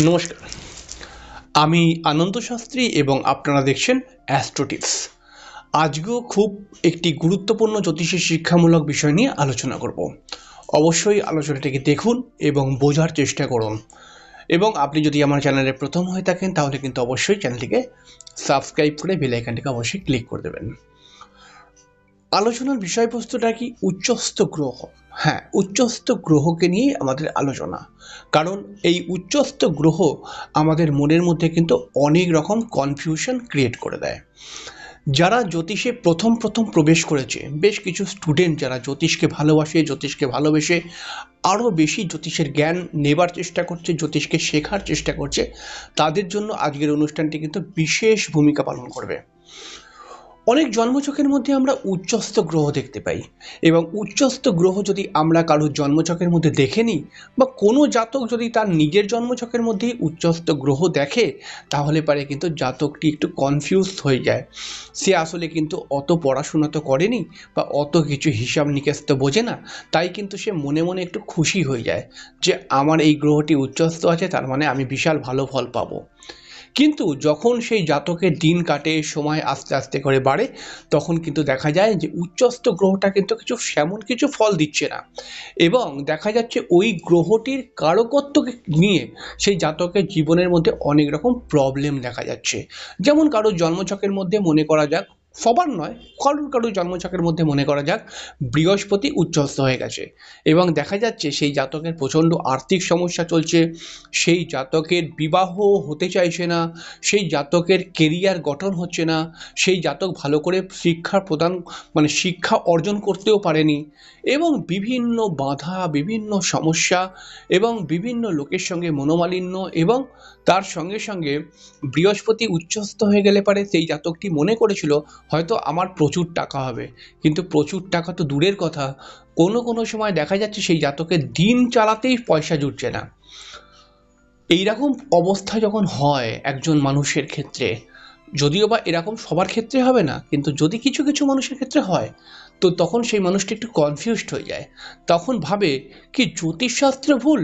নমস্কার, আমি আনন্দ শাস্ত্রী এবং আপনারা দেখছেন অ্যাস্ট্রো টিপস। আজকেও খুব একটি গুরুত্বপূর্ণ জ্যোতিষের শিক্ষামূলক বিষয় নিয়ে আলোচনা করব। অবশ্যই আলোচনাটিকে দেখুন এবং বোঝার চেষ্টা করুন। এবং আপনি যদি আমার চ্যানেলে প্রথম হয়ে থাকেন তাহলে কিন্তু অবশ্যই চ্যানেলটিকে সাবস্ক্রাইব করে বেল আইকনটিকে অবশ্যই ক্লিক করে দেবেন। আলোচনার বিষয়বস্তুটা কি? উচ্চস্থ গ্রহ। হ্যাঁ, উচ্চস্থ গ্রহকে নিয়ে আমাদের আলোচনা। কারণ এই উচ্চস্থ গ্রহ আমাদের মনের মধ্যে কিন্তু অনেক রকম কনফিউশন ক্রিয়েট করে দেয়। যারা জ্যোতিষে প্রথম প্রথম প্রবেশ করেছে, বেশ কিছু স্টুডেন্ট যারা জ্যোতিষকে ভালোবাসে, জ্যোতিষকে ভালোবেসে আরও বেশি জ্যোতিষের জ্ঞান নেবার চেষ্টা করছে, জ্যোতিষকে শেখার চেষ্টা করছে, তাদের জন্য আজকের অনুষ্ঠানটি কিন্তু বিশেষ ভূমিকা পালন করবে। অনেক জন্মছকের মধ্যে আমরা উচ্চস্থ গ্রহ দেখতে পাই, এবং উচ্চস্থ গ্রহ যদি আমরা কারোর জন্মছকের মধ্যে দেখে নিই, বা কোনো জাতক যদি তার নিজের জন্মছকের মধ্যেই উচ্চস্থ গ্রহ দেখে, তাহলে পারে কিন্তু জাতকটি একটু কনফিউজ হয়ে যায়। সে আসলে কিন্তু অত পড়াশোনা তো করেনি, বা অত কিছু হিসাব নিকেশ তো বোঝে না, তাই কিন্তু সে মনে মনে একটু খুশি হয়ে যায় যে আমার এই গ্রহটি উচ্চস্থ আছে, তার মানে আমি বিশাল ভালো ফল পাবো। কিন্তু যখন সেই জাতকের দিন কাটে, সময় আস্তে আস্তে করে বাড়ে, তখন কিন্তু দেখা যায় যে উচ্চস্থ গ্রহটা কিন্তু সেমন কিছু ফল দিচ্ছে না, এবং দেখা যাচ্ছে ওই গ্রহটির কারকত্বকে নিয়ে সেই জাতকের জীবনের মধ্যে অনেক রকম প্রবলেম দেখা যাচ্ছে। যেমন কারোর জন্মছকের মধ্যে মনে করা যাক, সবার নয়, কারোর কারোর জন্মছকের মধ্যে মনে করা যাক বৃহস্পতি উচ্চস্থ হয়ে গেছে, এবং দেখা যাচ্ছে সেই জাতকের প্রচণ্ড আর্থিক সমস্যা চলছে, সেই জাতকের বিবাহ হতে চাইছে না, সেই জাতকের কেরিয়ার গঠন হচ্ছে না, সেই জাতক ভালো করে শিক্ষা অর্জন করতেও পারেনি, এবং বিভিন্ন বাধা, বিভিন্ন সমস্যা, এবং বিভিন্ন লোকের সঙ্গে মনোমালিন্য, এবং তার সঙ্গে সঙ্গে বৃহস্পতি উচ্চস্থ হয়ে গেলে পারে সেই জাতকটি মনে করেছিল হয়তো আমার প্রচুর টাকা হবে, কিন্তু প্রচুর টাকা তো দূরের কথা, কোনো কোনো সময় দেখা যাচ্ছে সেই জাতকের দিন চালাতেই পয়সা জুটছে না। এইরকম অবস্থা যখন হয় একজন মানুষের ক্ষেত্রে, যদিও বা এরকম সবার ক্ষেত্রে হবে না, কিন্তু যদি কিছু কিছু মানুষের ক্ষেত্রে হয়, তো তখন সেই মানুষটি একটু কনফিউজড হয়ে যায়। তখন ভাবে কি জ্যোতিষশাস্ত্র ভুল,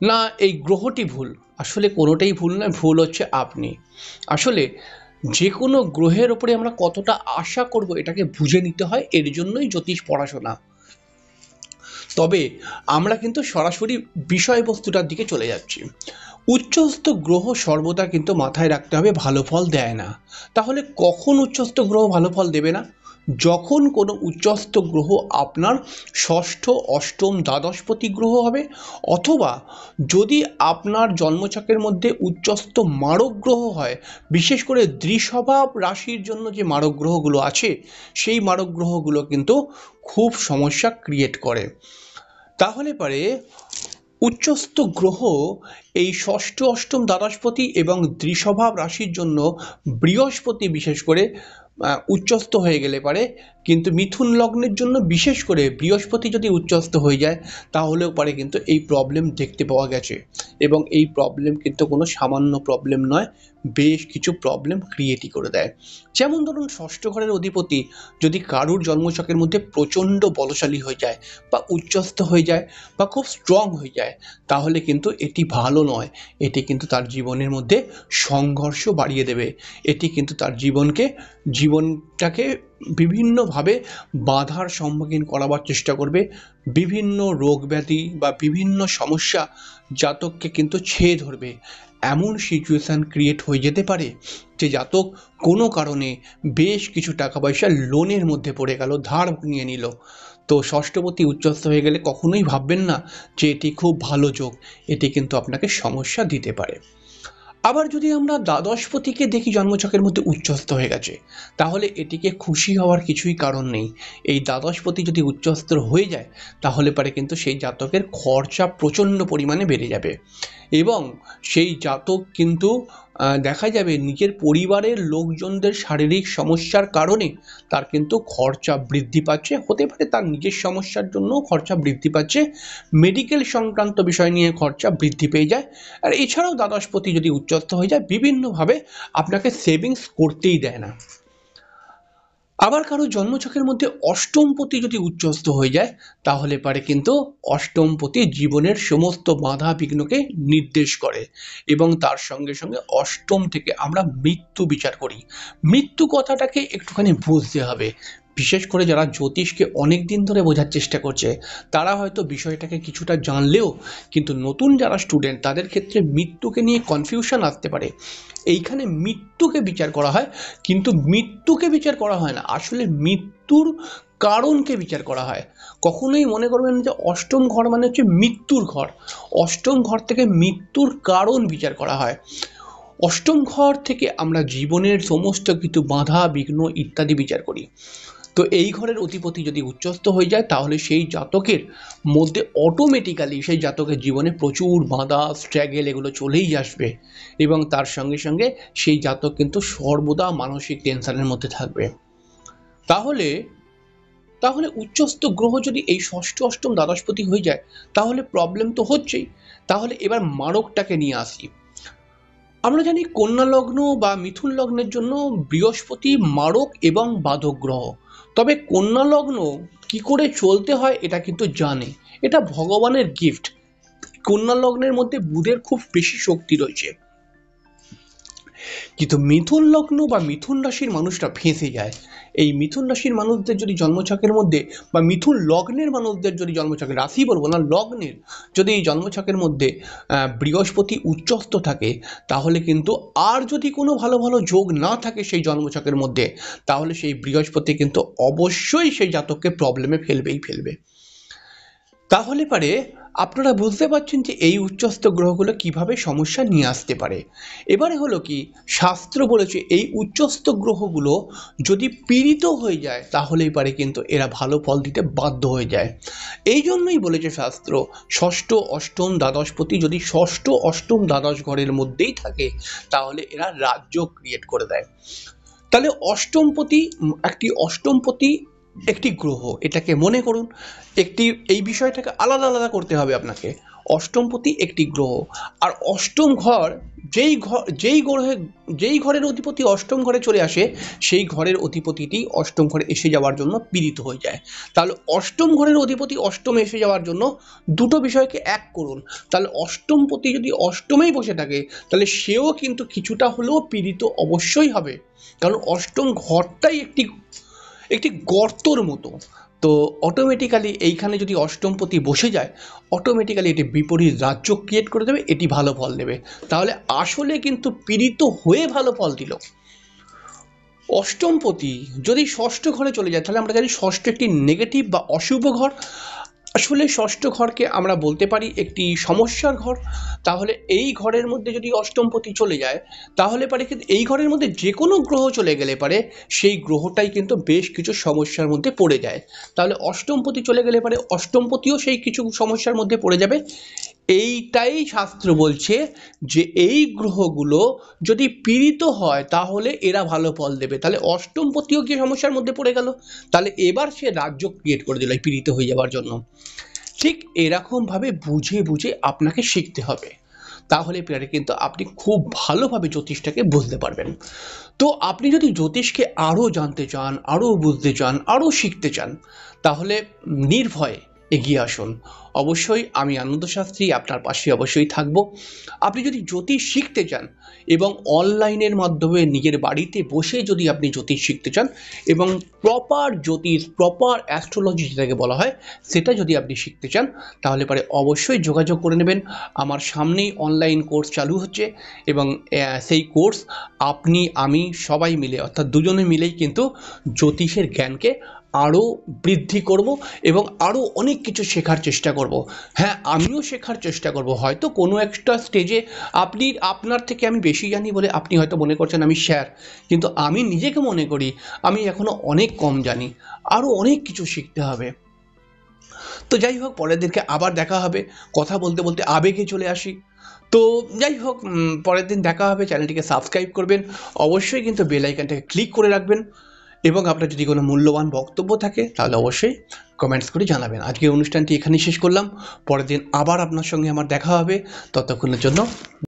না এই গ্রহটি ভুল? আসলে কোনোটাই ভুল নয়, ভুল হচ্ছে আপনি। আসলে যে কোনো গ্রহের ওপরে আমরা কতটা আশা করব এটাকে বুঝে নিতে হয়, এর জন্যই জ্যোতিষ পড়াশোনা। তবে আমরা কিন্তু সরাসরি বিষয়বস্তুটার দিকে চলে যাচ্ছি। উচ্চস্থ গ্রহ সর্বদা কিন্তু মাথায় রাখতে হবে ভালো ফল দেয় না। তাহলে কখন উচ্চস্থ গ্রহ ভালো ফল দেবে না? যখন কোনো উচ্চস্থ গ্রহ আপনার ষষ্ঠ, অষ্টম, দ্বাদশপতি গ্রহ হবে, অথবা যদি আপনার জন্মছকের মধ্যে উচ্চস্থ মারক গ্রহ হয়, বিশেষ করে দ্বিস্বভাব রাশির জন্য যে মারক গ্রহগুলো আছে, সেই মারক গ্রহগুলো কিন্তু খুব সমস্যা ক্রিয়েট করে। তাহলে পারে উচ্চস্থ গ্রহ এই ষষ্ঠ, অষ্টম, দ্বাদশপতি এবং দ্বিস্বভাব রাশির জন্য বৃহস্পতি বিশেষ করে উচ্চস্থ হয়ে গেলে পারে, কিন্তু মিথুন লগ্নের জন্য বিশেষ করে বৃহস্পতি যদি উচ্চস্থ হয়ে যায়, তাহলেও পারে কিন্তু এই প্রবলেম দেখতে পাওয়া গেছে, এবং এই প্রবলেম কিন্তু কোনো সামান্য প্রবলেম নয়, বেশ কিছু প্রবলেম ক্রিয়েটই করে দেয়। যেমন ধরুন, ষষ্ঠ ঘরের অধিপতি যদি কারুর জন্মছকের মধ্যে প্রচণ্ড বলশালী হয়ে যায়, বা উচ্চস্থ হয়ে যায়, বা খুব স্ট্রং হয়ে যায়, তাহলে কিন্তু এটি ভালো নয়। এটি কিন্তু তার জীবনের মধ্যে সংঘর্ষ বাড়িয়ে দেবে। এটি কিন্তু তার জীবনটাকে বিভিন্নভাবে বাধার সম্মুখীন করাবার চেষ্টা করবে। বিভিন্ন রোগ ব্যাধি বা বিভিন্ন সমস্যা জাতককে কিন্তু ছেয়ে ধরবে। এমন সিচুয়েশান ক্রিয়েট হয়ে যেতে পারে যে জাতক কোনো কারণে বেশ কিছু টাকা পয়সা লোনের মধ্যে পড়ে গেল, ধার নিয়ে নিল। তো ষষ্ঠপতি উচ্চস্থ হয়ে গেলে কখনোই ভাববেন না যে এটি খুব ভালো যোগ, এটি কিন্তু আপনাকে সমস্যা দিতে পারে। আবার যদি আমরা দ্বাদশপতিকে দেখি জন্মছকের মধ্যে উচ্চস্থ হয়ে গেছে, তাহলে এটিকে খুশি হওয়ার কিছুই কারণ নেই। এই দ্বাদশপতি যদি উচ্চস্থ হয়ে যায়, তাহলে পারে কিন্তু সেই জাতকের খরচা প্রচণ্ড পরিমাণে বেড়ে যাবে, এবং সেই জাতক কিন্তু দেখা যাবে নিজের পরিবারের লোকজনদের শারীরিক সমস্যার কারণে তার কিন্তু খরচা বৃদ্ধি পাচ্ছে, হতে পারে তার নিজের সমস্যার জন্য খরচা বৃদ্ধি পাচ্ছে, মেডিকেল সংক্রান্ত বিষয় নিয়ে খরচা বৃদ্ধি পেয়ে যায়। আর এছাড়াও দ্বাদশপতি যদি উচ্চস্থ হয়ে যায়, বিভিন্নভাবে আপনাকে সেভিংস করতেই দেয় না। আবার কারো জন্মছকের মধ্যে অষ্টমপতি যদি উচ্চস্থ হয়ে যায় তাহলে পারে কিন্তু অষ্টমপতি জীবনের সমস্ত বাধা বিঘ্নকে নির্দেশ করে এবং তার সঙ্গে সঙ্গে অষ্টম থেকে আমরা মৃত্যু বিচার করি। মৃত্যু কথাটাকে একটুখানি বুঝতে হবে, বিশেষ করে যারা জ্যোতিষকে অনেক দিন ধরে বোঝার চেষ্টা করছে তারা হয়তো বিষয়টাকে কিছুটা জানলেও কিন্তু নতুন যারা স্টুডেন্ট তাদের ক্ষেত্রে মৃত্যুকে নিয়ে কনফিউশন আসতে পারে। এইখানে মৃত্যুকে বিচার করা হয়, কিন্তু মৃত্যুকে বিচার করা হয় না, আসলে মৃত্যুর কারণকে বিচার করা হয়। কখনোই মনে করবেন যে অষ্টম ঘর মানে হচ্ছে মৃত্যুর ঘর, অষ্টম ঘর থেকে মৃত্যুর কারণ বিচার করা হয়। অষ্টম ঘর থেকে আমরা জীবনের সমস্ত কিছু বাধা বিঘ্ন ইত্যাদি বিচার করি। তো এই ঘরের অধিপতি যদি উচ্চস্থ হয়ে যায় তাহলে সেই জাতকের মধ্যে অটোমেটিক্যালি সেই জাতকের জীবনে প্রচুর বাধা স্ট্রাগল এগুলো চলেই আসবে এবং তার সঙ্গে সঙ্গে সেই জাতক কিন্তু সর্বদা মানসিক টেনশনের মধ্যে থাকবে। তাহলে তাহলে উচ্চস্থ গ্রহ যদি এই ষষ্ঠ অষ্টম দ্বাদশপতি হয়ে যায় তাহলে প্রবলেম তো হচ্ছেই। তাহলে এবার মারকটাকে নিয়ে আসি। আমরা জানি কন্যা লগ্ন বা মিথুন লগ্নের জন্য বৃহস্পতি মারক এবং বাধক গ্রহ। তবে কন্যা লগ্ন কি করে চলতে হয় এটা কিন্তু জানে, এটা ভগবানের গিফট। কন্যা লগ্নের মধ্যে বুধের খুব বেশি শক্তি রয়েছে, কিন্তু মিথুন লগ্ন বা মিথুন রাশির মানুষরা ফেঁসে যায়। এই মিথুন রাশির মানুষদের যদি জন্মছকের মধ্যে বা মিথুন লগ্নের মানুষদের যদি জন্মছকের, রাশি বলবো না, লগ্নের যদি এই জন্মছকের মধ্যে বৃহস্পতি উচ্চস্থ থাকে তাহলে কিন্তু আর যদি কোনো ভালো ভালো যোগ না থাকে সেই জন্মছকের মধ্যে তাহলে সেই বৃহস্পতি কিন্তু অবশ্যই সেই জাতককে প্রবলেমে ফেলবেই ফেলবে। তাহলে পারে আপনারা বুঝতে পারছেন যে এই উচ্চস্থ গ্রহগুলো কিভাবে সমস্যা নিয়ে আসতে পারে। এবারে হলো কি, শাস্ত্র বলেছে এই উচ্চস্থ গ্রহগুলো যদি পীড়িত হয়ে যায় তাহলেই পারে কিন্তু এরা ভালো ফল দিতে বাধ্য হয়ে যায়। এই জন্যই বলেছে শাস্ত্র ষষ্ঠ অষ্টম দ্বাদশপতি যদি ষষ্ঠ অষ্টম দ্বাদশ ঘরের মধ্যেই থাকে তাহলে এরা রাজ্য ক্রিয়েট করে দেয়। তাহলে অষ্টমপতি একটি গ্রহ, এটাকে মনে করুন, একটি এই বিষয়টাকে আলাদা আলাদা করতে হবে আপনাকে। অষ্টমপতি একটি গ্রহ, আর অষ্টম ঘর যেই ঘরের অধিপতি অষ্টম ঘরে চলে আসে সেই ঘরের অধিপতিটি অষ্টম ঘরে এসে যাওয়ার জন্য পীড়িত হয়ে যায়। তাহলে অষ্টম ঘরের অধিপতি অষ্টমে এসে যাওয়ার জন্য দুটো বিষয়কে এক করুন। তাহলে অষ্টমপতি যদি অষ্টমেই বসে থাকে তাহলে সেও কিন্তু কিছুটা হলেও পীড়িত অবশ্যই হবে, কারণ অষ্টম ঘরটাই একটি গর্তর মতো। তো অটোমেটিক্যালি এইখানে যদি অষ্টমপতি বসে যায় অটোমেটিক্যালি এটি বিপরীত রাজ্য ক্রিয়েট করে দেবে, এটি ভালো ফল দেবে। তাহলে আসলে কিন্তু পীড়িত হয়ে ভালো ফল দিল। অষ্টমপতি যদি ষষ্ঠ ঘরে চলে যায় তাহলে আমরা জানি ষষ্ঠ একটি নেগেটিভ বা অশুভ ঘর। আসলে ষষ্ঠ ঘরকে আমরা বলতে পারি একটি সমস্যার ঘর। তাহলে এই ঘরের মধ্যে যদি অষ্টমপতি চলে যায় তাহলে পারে কিন্তু এই ঘরের মধ্যে যে কোনো গ্রহ চলে গেলে পারে সেই গ্রহটাই কিন্তু বেশ কিছু সমস্যার মধ্যে পড়ে যায়। তাহলে অষ্টমপতি চলে গেলে পারে অষ্টমপতিও সেই কিছু সমস্যার মধ্যে পড়ে যাবে। এইটাই শাস্ত্র বলছে যে এই গ্রহগুলো যদি পীড়িত হয় তাহলে এরা ভালো ফল দেবে। তাহলে অষ্টমপতিও কি সমস্যার মধ্যে পড়ে গেল, তাহলে এবার সে রাজ্য ক্রিয়েট করে দিল পীড়িত হয়ে যাওয়ার জন্য। ঠিক এরকমভাবে বুঝে বুঝে আপনাকে শিখতে হবে, তাহলে পরে কিন্তু আপনি খুব ভালোভাবে জ্যোতিষটাকে বুঝতে পারবেন। তো আপনি যদি জ্যোতিষকে আরও জানতে চান, আরও বুঝতে চান, আরও শিখতে চান তাহলে নির্ভয়ে এগিয়ে আসুন। অবশ্যই আমি আনন্দ শাস্ত্রী আপনার পাশে অবশ্যই থাকব। আপনি যদি জ্যোতিষ শিখতে চান এবং অনলাইনের মাধ্যমে নিজের বাড়িতে বসে যদি আপনি জ্যোতিষ শিখতে চান এবং প্রপার জ্যোতিষ, প্রপার অ্যাস্ট্রোলজি যেটাকে বলা হয় সেটা যদি আপনি শিখতে চান তাহলে পরে অবশ্যই যোগাযোগ করে নেবেন। আমার সামনেই অনলাইন কোর্স চালু হচ্ছে এবং সেই কোর্স আমি সবাই মিলে অর্থাৎ দুজনে মিলেই কিন্তু জ্যোতিষের জ্ঞানকে আরও বৃদ্ধি করব এবং আরও অনেক কিছু শেখার চেষ্টা করব। হ্যাঁ, আমিও শেখার চেষ্টা করব। হয়তো কোনো একটা স্টেজে আপনার থেকে আমি বেশি জানি বলে আপনি হয়তো মনে করছেন আমি স্যার, কিন্তু আমি নিজেকে মনে করি আমি এখনও অনেক কম জানি, আরও অনেক কিছু শিখতে হবে। তো যাই হোক, পরের দিনকে আবার দেখা হবে। কথা বলতে বলতে আবেগে চলে আসি। তো যাই হোক, পরের দিন দেখা হবে। চ্যানেলটিকে সাবস্ক্রাইব করবেন, অবশ্যই কিন্তু বেল আইকনটাকে ক্লিক করে রাখবেন এবং আপনার যদি কোনো মূল্যবান বক্তব্য থাকে তাহলে অবশ্যই কমেন্টস করে জানাবেন। আজকের অনুষ্ঠানটি এখানেই শেষ করলাম, পরের দিন আবার আপনার সঙ্গে আমার দেখা হবে। ততক্ষণের জন্য